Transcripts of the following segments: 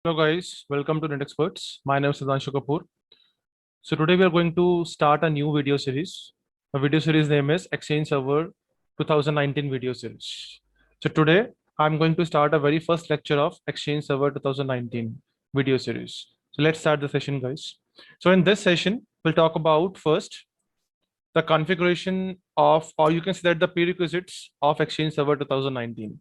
Hello guys, welcome to Net Experts. My name is Sudhanshu Kapoor. So today we are going to start a new video series. The video series name is Exchange Server 2019 video series. So today I'm going to start a very first lecture of Exchange Server 2019 video series. So let's start the session, guys. So in this session, we'll talk about first the configuration of, or you can say that the prerequisites of Exchange Server 2019.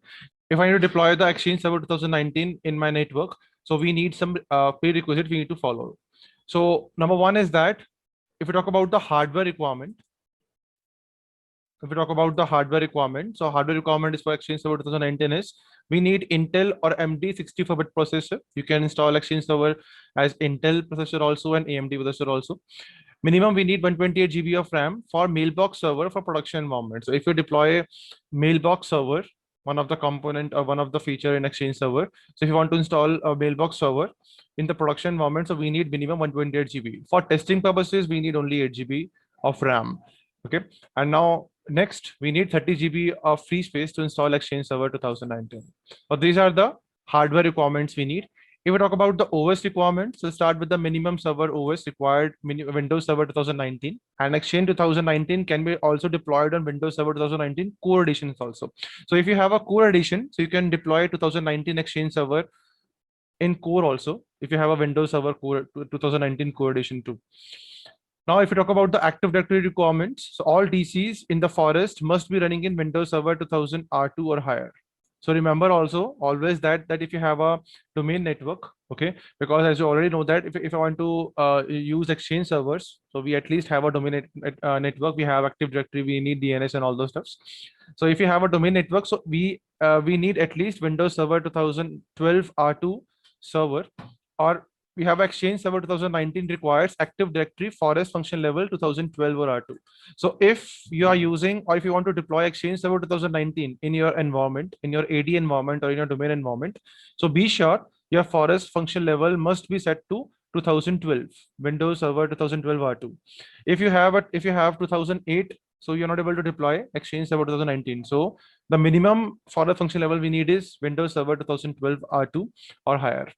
If I need to deploy the Exchange Server 2019 in my network, so we need some prerequisite we need to follow. So number one is that if we talk about the hardware requirement, so hardware requirement is for Exchange Server 2019 is we need Intel or AMD 64-bit processor. You can install Exchange Server as Intel processor also and AMD processor also. Minimum we need 128 GB of RAM for mailbox server for production environment. So if you deploy mailbox server, one of the component or one of the feature in Exchange Server. So if you want to install a mailbox server in the production environment, so we need minimum 128 GB. For testing purposes, we need only 8 GB of RAM. Okay. And now next we need 30 GB of free space to install Exchange Server 2019. So these are the hardware requirements we need. If we talk about the OS requirements, so start with the minimum server OS required Windows Server 2019, and Exchange 2019 can be also deployed on Windows Server 2019 Core Editions also. So if you have a Core Edition, so you can deploy 2019 Exchange Server in Core also. If you have a Windows Server Core 2019 Core Edition too. Now, if you talk about the Active Directory requirements, so all DCs in the forest must be running in Windows Server 2000 R2 or higher. So remember also always that if you have a domain network, okay, because as you already know that if I want to use Exchange servers, so we at least have a domain network, we have Active Directory, we need DNS and all those stuffs. So if you have a domain network, so we need at least Windows Server 2012 R2 server, or we have Exchange Server 2019 requires Active Directory forest function level 2012 or R2. So if you are using, or if you want to deploy Exchange Server 2019 in your environment, in your AD environment or in your domain environment, so be sure your forest function level must be set to 2012 Windows Server 2012 R2. If you have 2008, so you're not able to deploy Exchange Server 2019. So the minimum forest function level we need is Windows Server 2012 R2 or higher.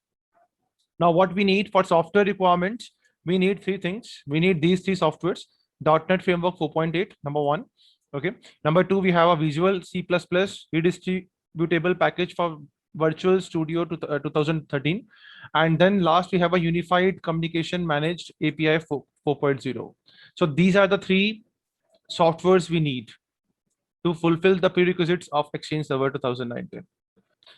Now, what we need for software requirements, we need three things. We need these three softwares: .NET Framework 4.8, number one. Okay. Number two, we have a Visual C++ redistributable package for Virtual Studio 2013. And then last, we have a Unified Communication Managed API 4.0. So these are the three softwares we need to fulfill the prerequisites of Exchange Server 2019.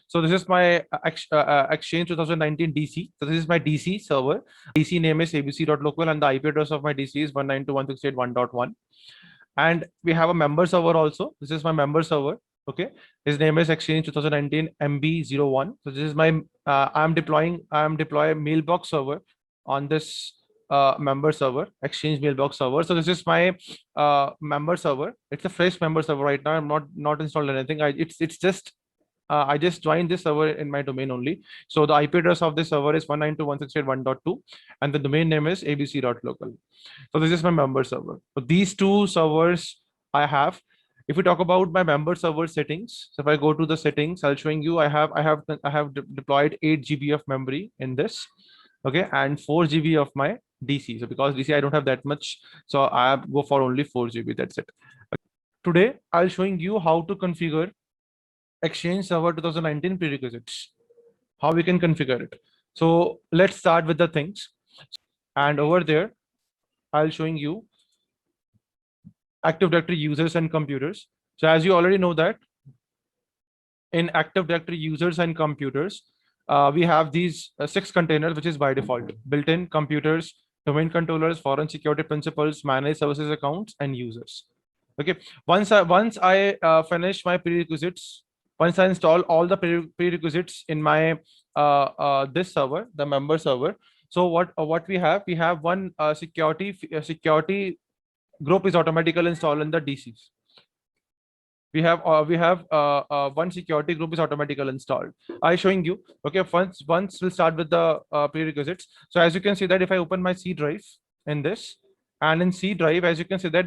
So this is my Exchange 2019 DC. So this is my DC server. DC name is abc.local and the IP address of my DC is 192.168.1.1. And we have a member server also. This is my member server. Okay. His name is Exchange 2019 MB01. So this is my, I'm deploying mailbox server on this member server, Exchange mailbox server. So this is my member server. It's a fresh member server right now. I'm not installed anything. It's just I just joined this server in my domain only. So the IP address of this server is 192.168.1.2 and the domain name is abc.local. So this is my member server. So these two servers I have. If we talk about my member server settings, so if I go to the settings, I'll showing you I have deployed 8 GB of memory in this, okay, and 4 GB of my DC. So because DC I don't have that much, so I go for only 4 GB. That's it. Today I'll showing you how to configure Exchange Server 2019 prerequisites, how we can configure it. So let's start with the things. And over there, I'll showing you Active Directory users and computers. So as you already know that in Active Directory users and computers, we have these 6 containers, which is by default: built-in computers, domain controllers, foreign security principals, managed services accounts, and users. Okay. Once I finish my prerequisites, once I install all the prerequisites in my this server, the member server. So what we have one security group is automatically installed in the DCs. We have one security group is automatically installed. I showing you. Okay, once we'll start with the prerequisites. So as you can see that if I open my C drive in this, and in C drive, as you can see that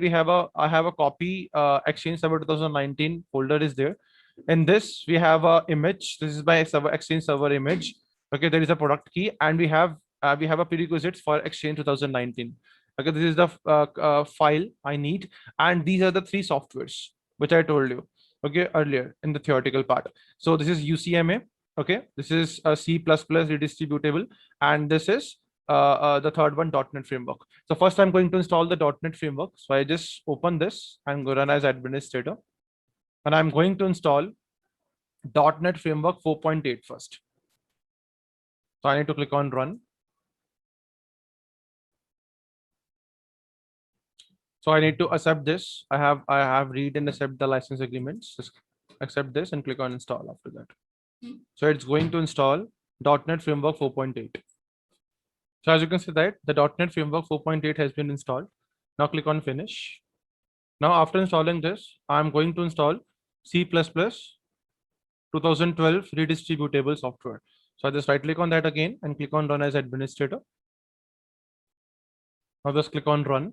I have a copy Exchange Server 2019 folder is there. In this we have a image. This is my server Exchange server image. Okay, there is a product key, and we have a prerequisites for Exchange 2019. Okay, this is the file I need, and these are the three softwares which I told you. Okay, earlier in the theoretical part. So this is UCMA. Okay, this is a C++ redistributable, and this is the third one, .NET Framework. So first, I'm going to install the .NET Framework. So I just open this and go run as administrator, and I'm going to install .NET Framework 4.8 first. So I need to click on run. So I need to accept this. I have read and accept the license agreements. Just accept this and click on install after that. So it's going to install .NET Framework 4.8. So as you can see that the .NET Framework 4.8 has been installed. Now click on finish. Now after installing this, I'm going to install C++ 2012 redistributable software. So I just right click on that again and click on run as administrator. Now just click on run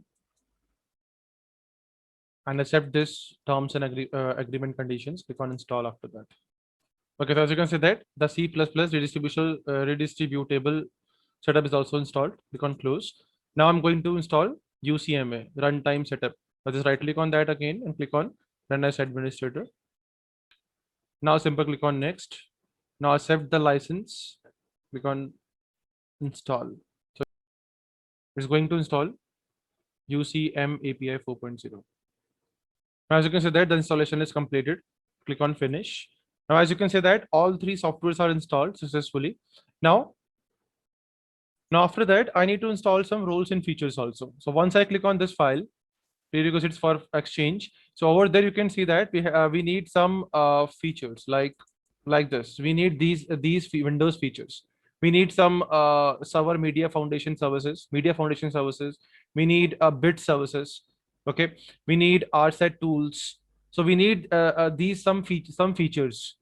and accept this terms and agreement conditions. Click on install after that. Okay, so as you can see that the C++ redistributable setup is also installed. Click on close. Now I'm going to install UCMA runtime setup. So just right click on that again and click on run as administrator. Now simply click on next. Now accept the license. Click on install. So it's going to install UCM API 4.0. Now, as you can see that the installation is completed. Click on finish. Now, as you can see that all three softwares are installed successfully. Now after that, I need to install some roles and features also. So once I click on this file, prerequisites for Exchange. So over there, you can see that we need some features like this. We need these Windows features. We need some server media foundation services. We need bit services. Okay, we need RSet tools. So we need these some features.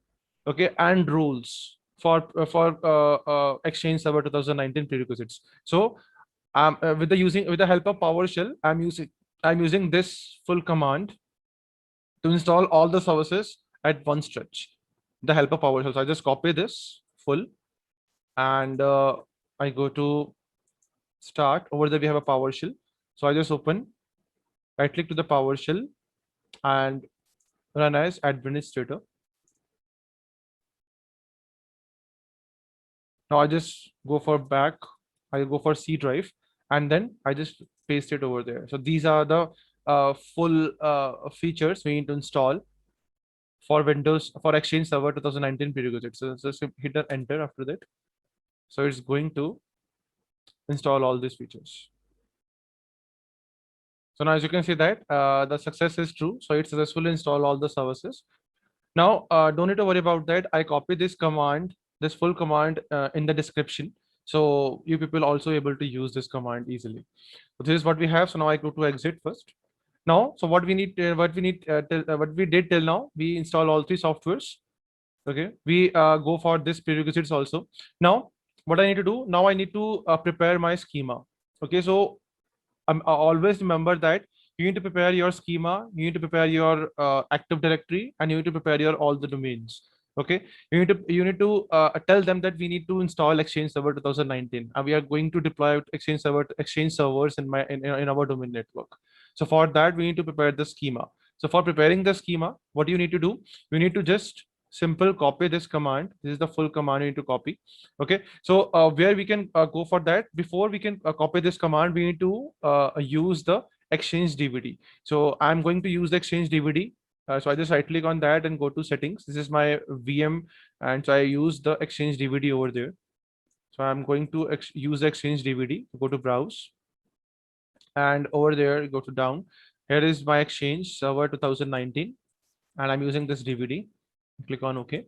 Okay, and rules for Exchange Server 2019 prerequisites. So with the help of PowerShell, I'm using this full command to install all the services at one stretch. The help of PowerShell. So I just copy this full, and I go to start. Over there we have a PowerShell. So I just open, right click to the PowerShell, and run as administrator. Now I just go for back. I go for C drive, and then I just paste it over there. So these are the full features we need to install for Windows for Exchange Server 2019 prerequisites. So just hit the enter after that. So it's going to install all these features. So now as you can see that the success is true. So it successfully install all the services. Now don't need to worry about that. I copy this command, this full command in the description. So you people also able to use this command easily. So this is what we have. So now I go to exit first. Now, so what we did till now, we install all three softwares. Okay, we go for this prerequisites also. Now, what I need to do now, I need to prepare my schema. Okay, so always remember that you need to prepare your schema, you need to prepare your Active Directory, and you need to prepare your all the domains. Okay, you need to tell them that we need to install Exchange Server 2019, and we are going to deploy Exchange servers in our domain network. So for that, we need to prepare the schema. So for preparing the schema, what you need to do, you need to just simple copy this command. This is the full command you need to copy. Okay, so where we can go for that, before we can copy this command, we need to use the Exchange DVD. So I'm going to use the Exchange DVD. So I just right click on that and go to settings. This is my VM, and so I use the Exchange DVD over there. So I'm going to use the Exchange DVD. Go to browse, and over there go to down. Here is my Exchange Server 2019, and I'm using this DVD. Click on OK.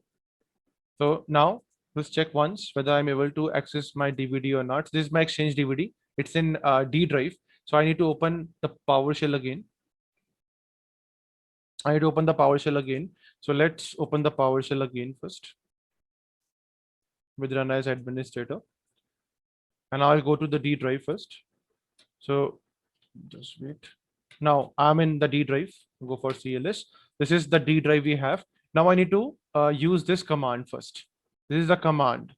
So now let's check once whether I'm able to access my DVD or not. This is my Exchange DVD. It's in D drive. So I need to open the PowerShell again. I need to open the PowerShell again. So let's open the PowerShell again first with run as administrator. And I'll go to the D drive first. So just wait. Now I'm in the D drive. Go for CLS. This is the D drive we have. Now I need to use this command first. This is the command.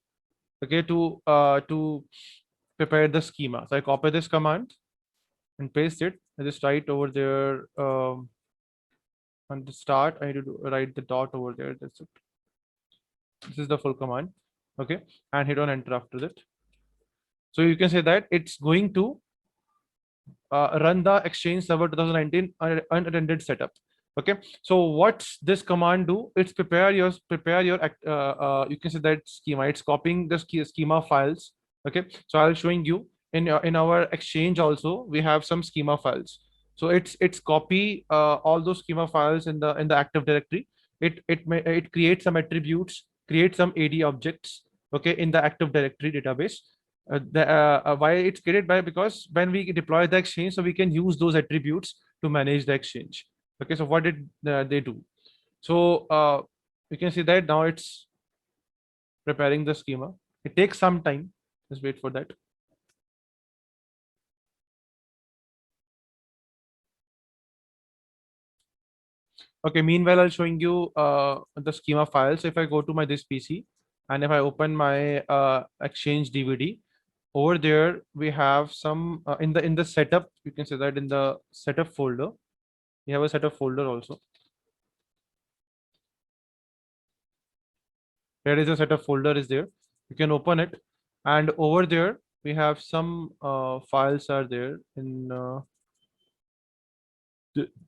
okay, to prepare the schema. So I copy this command and paste it. I just write over there on the start. I need to write the dot over there. That's it. This is the full command. Okay, and hit on enter after that. So you can say that it's going to run the Exchange Server 2019 unattended setup. Okay, so what's this command do? It's prepare your you can say that schema. It's copying the schema files. Okay, so I'll showing you in our Exchange also we have some schema files. So it's copy all those schema files in the Active Directory. It creates some attributes, create some AD objects. Okay, in the Active Directory database. Why it's created by, because when we deploy the exchange, so we can use those attributes to manage the exchange. Okay, so what did they do? So you can see that now it's preparing the schema. It takes some time. Just wait for that. Okay, meanwhile I'll showing you the schema files. If I go to my this PC and if I open my exchange DVD, over there we have some in the setup, you can say that in the setup folder we have a setup folder also. There is a setup folder is there. You can open it, and over there we have some files are there in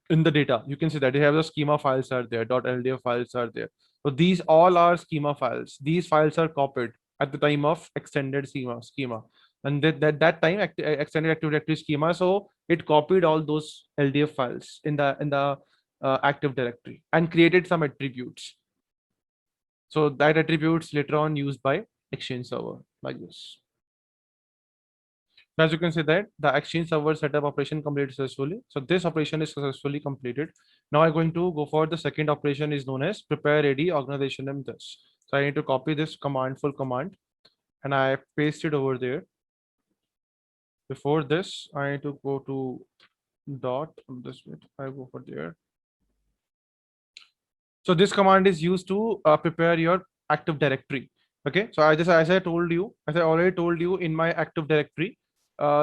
the data. You can see that you have the schema files are there, .ldf files are there. So these all are schema files. These files are copied at the time of extended schema. And that time extended Active Directory schema. So it copied all those LDF files in the Active Directory and created some attributes. So that attributes later on used by Exchange Server like this. As you can see that the Exchange Server setup operation completed successfully. So this operation is successfully completed. Now I'm going to go for the second operation is known as prepare ready organization name this. So I need to copy this command, full command, and I paste it over there. Before this, I need to go to dot this bit. I go for there. So this command is used to prepare your Active Directory. Okay, so as I already told you in my Active Directory,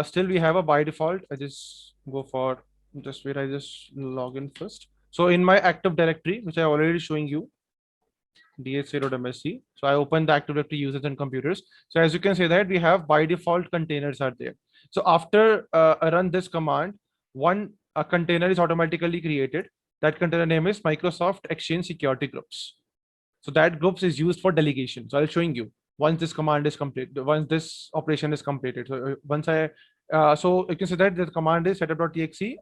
still we have a by default. I just go for just wait. I just log in first. So in my Active Directory, which I already showing you, dha.msc. So I open the Active Directory users and computers. So as you can see that we have by default containers are there. So after I run this command, one container is automatically created. That container name is Microsoft Exchange Security Groups. So that groups is used for delegation. So I'll showing you once this command is complete, once this operation is completed. So once so you can say that the command is setup.exe,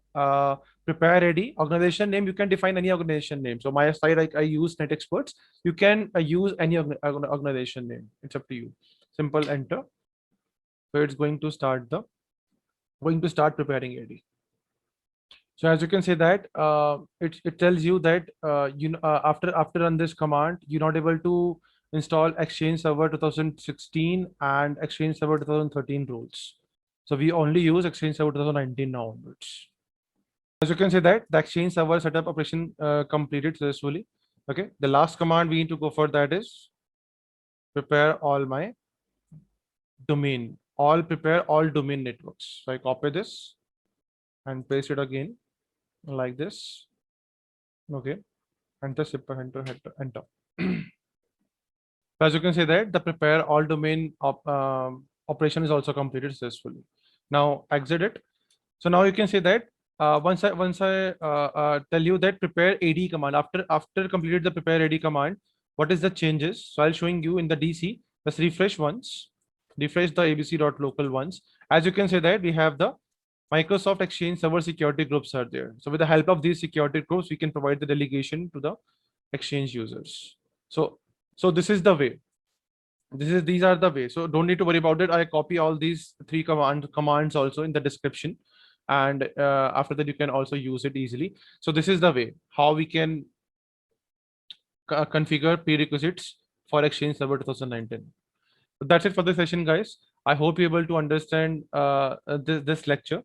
prepare ready organization name. You can define any organization name. So my side, I use NetExperts. You can use any organization name. It's up to you. Simple enter. So it's going to start preparing ready. So as you can see that it tells you that after run this command, you're not able to install Exchange Server 2016 and Exchange Server 2013 rules. So we only use Exchange Server 2019 now onwards. As you can see that the Exchange Server setup operation completed successfully. Okay, the last command we need to go for that is prepare all my domain, prepare all domain networks. So I copy this and paste it again like this. Okay, enter, enter. As you can see that the prepare all domain operation is also completed successfully. Now exit it. So now you can see that once I tell you that prepare AD command, after completed the prepare AD command, what is the changes? So I'll showing you in the DC. Let's refresh once. Refresh the abc.local once. As you can see that we have the Microsoft Exchange Server security groups are there. So with the help of these security groups, we can provide the delegation to the Exchange users. So this is the way. These are the way. So don't need to worry about it. I copy all these three commands also in the description, and after that you can also use it easily. So this is the way how we can configure prerequisites for Exchange Server 2019. So that's it for the session, guys. I hope you're able to understand this lecture.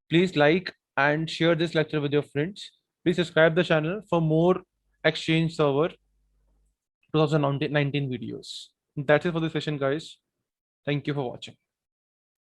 Please like and share this lecture with your friends. Please subscribe the channel for more Exchange Server 2019 videos. That's it for the session, guys. Thank you for watching.